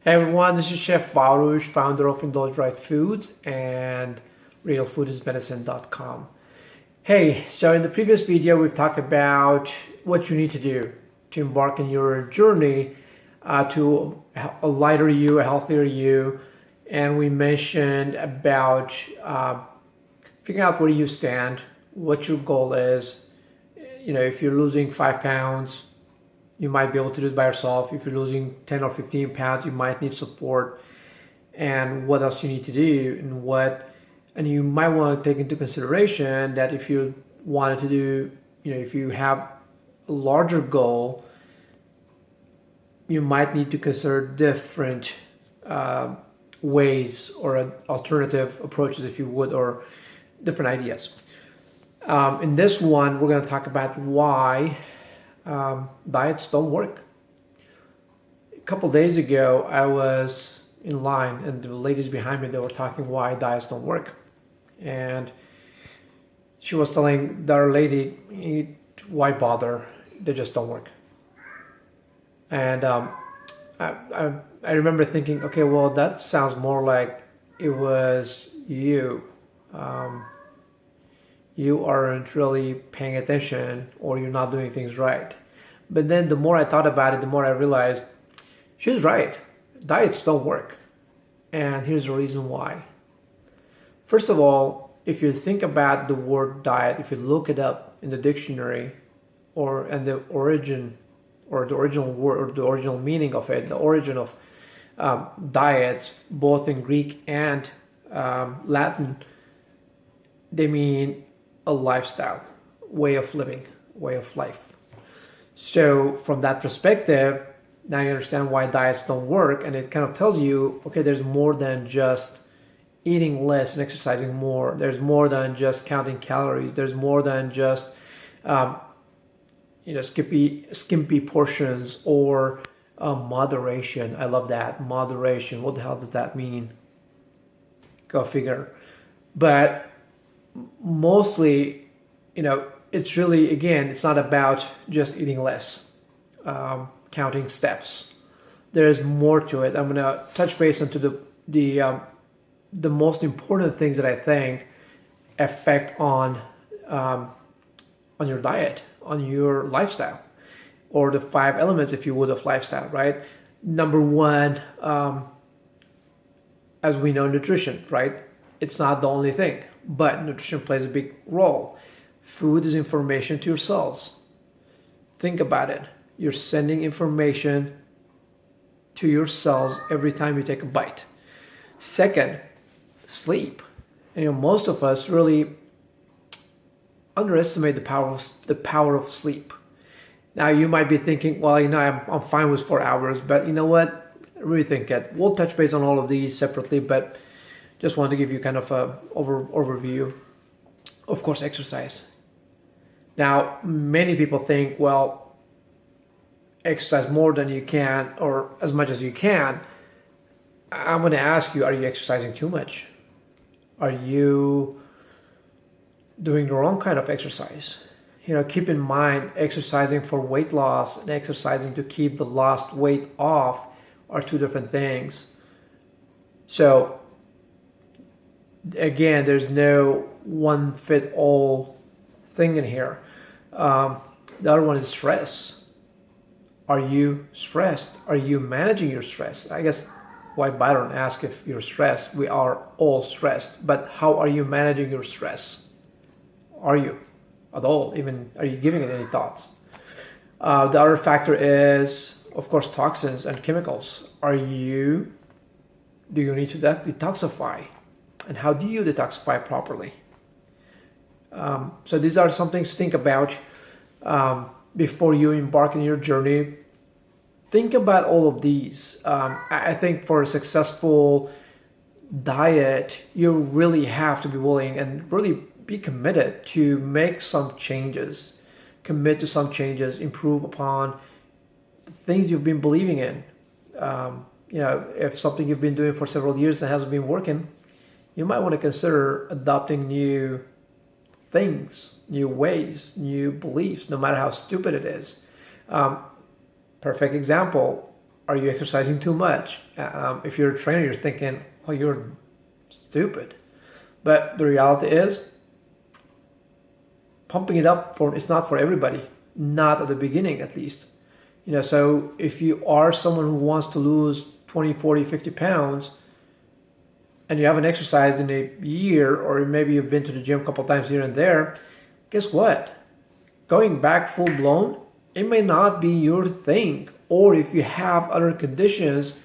Hey everyone, this is Chef Varush, founder of Indulge Right Foods and realfoodismedicine.com. Hey, so in the previous video, we've talked about what you need to do to embark in your journey to a lighter you, a healthier you. And we mentioned about figuring out where you stand, what your goal is. You know, if you're losing 5 pounds, you might be able to do it by yourself. If you're losing 10 or 15 pounds, you might need support. And what else you need to do, and you might want to take into consideration that if you wanted to do, if you have a larger goal, you might need to consider different ways or alternative approaches, if you would, or different ideas. In this one, we're going to talk about why diets don't work. A couple days ago, I was in line, and the ladies behind me, they were talking why diets don't work. And she was telling the other lady, why bother? They just don't work. And I remember thinking, okay, well, that sounds more like it was you. You aren't really paying attention, or you're not doing things right. But then the more I thought about it, the more I realized she's right. Diets don't work. And here's the reason why. First of all, if you think about the word diet, if you look it up in the dictionary, and the origin, or the original word, or the original meaning of it, the origin of diets, both in Greek and Latin, they mean a lifestyle, way of living, way of life. So from that perspective, now you understand why diets don't work, and it kind of tells you, okay, there's more than just eating less and exercising more. There's more than just counting calories. There's more than just skimpy portions, or moderation. I love that, moderation. What the hell does that mean? Go figure. But mostly, it's really, again, it's not about just eating less, counting steps. There's more to it. I'm going to touch base into the most important things that I think affect on your diet, on your lifestyle, or the 5 elements, if you would, of lifestyle, right? Number one, as we know, nutrition, right? It's not the only thing, but nutrition plays a big role. Food is information to your cells. Think about it. You're sending information to your cells every time you take a bite. Second, sleep. And most of us really underestimate the power of sleep. Now you might be thinking, well, I'm fine with 4 hours, but you know what? Rethink it. We'll touch base on all of these separately, but just wanted to give you kind of a overview. Of course, exercise. Now, many people think, well, exercise more than you can, or as much as you can. I'm going to ask you, are you exercising too much? Are you doing the wrong kind of exercise? Keep in mind, exercising for weight loss and exercising to keep the lost weight off are two different things. So, again, there's no one fit all thing in here. The other one is stress. Are you stressed? Are you managing your stress? I guess why Byron asked if you're stressed. We are all stressed, but how are you managing your stress? Are you at all? Even are you giving it any thoughts? The other factor is, of course, toxins and chemicals. Do you need to detoxify? And how do you detoxify properly? So these are some things to think about before you embark on your journey. Think about all of these. I think for a successful diet, you really have to be willing and really be committed to make some changes. Commit to some changes, improve upon the things you've been believing in. If something you've been doing for several years that hasn't been working, you might want to consider adopting new things, new ways, new beliefs, no matter how stupid it is. Perfect example, Are you exercising too much? If you're a trainer, you're thinking, oh, you're stupid. But the reality is, pumping it up it's not for everybody, not at the beginning at least. So if you are someone who wants to lose 20, 40, 50 pounds, and you haven't exercised in a year, or maybe you've been to the gym a couple times here and there, guess what? Going back full blown, it may not be your thing. Or if you have other conditions,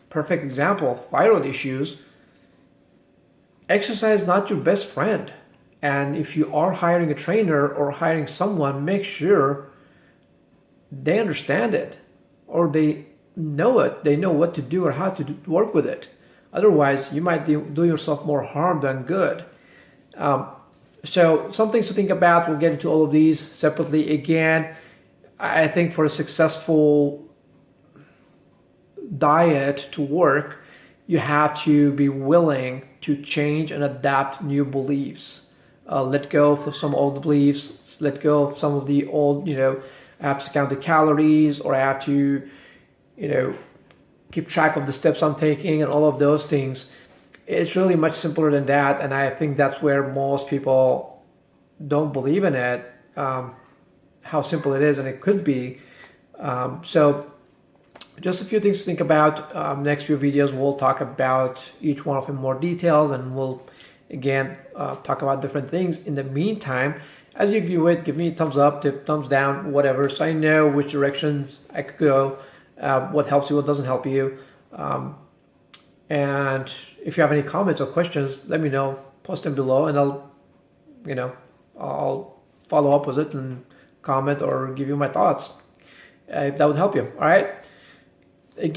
perfect example, thyroid issues, exercise is not your best friend. And if you are hiring a trainer or hiring someone, make sure they understand it, or they know it, they know what to do or how to work with it. Otherwise, you might do yourself more harm than good. So some things to think about. We'll get into all of these separately. Again, I think for a successful diet to work, you have to be willing to change and adapt new beliefs. Let go of some old beliefs. Let go of some of the old, I have to count the calories, or I have to, keep track of the steps I'm taking and all of those things. It's really much simpler than that. And I think that's where most people don't believe in it, how simple it is, and it could be. So just a few things to think about. Next few videos, we'll talk about each one of them in more details, and we'll, again, talk about different things. In the meantime, as you view it, give me a thumbs up, thumbs down, whatever, so I know which direction I could go, what helps you, what doesn't help you. And if you have any comments or questions, let me know. Post them below, and I'll follow up with it and comment or give you my thoughts. If that would help you. All right. Again.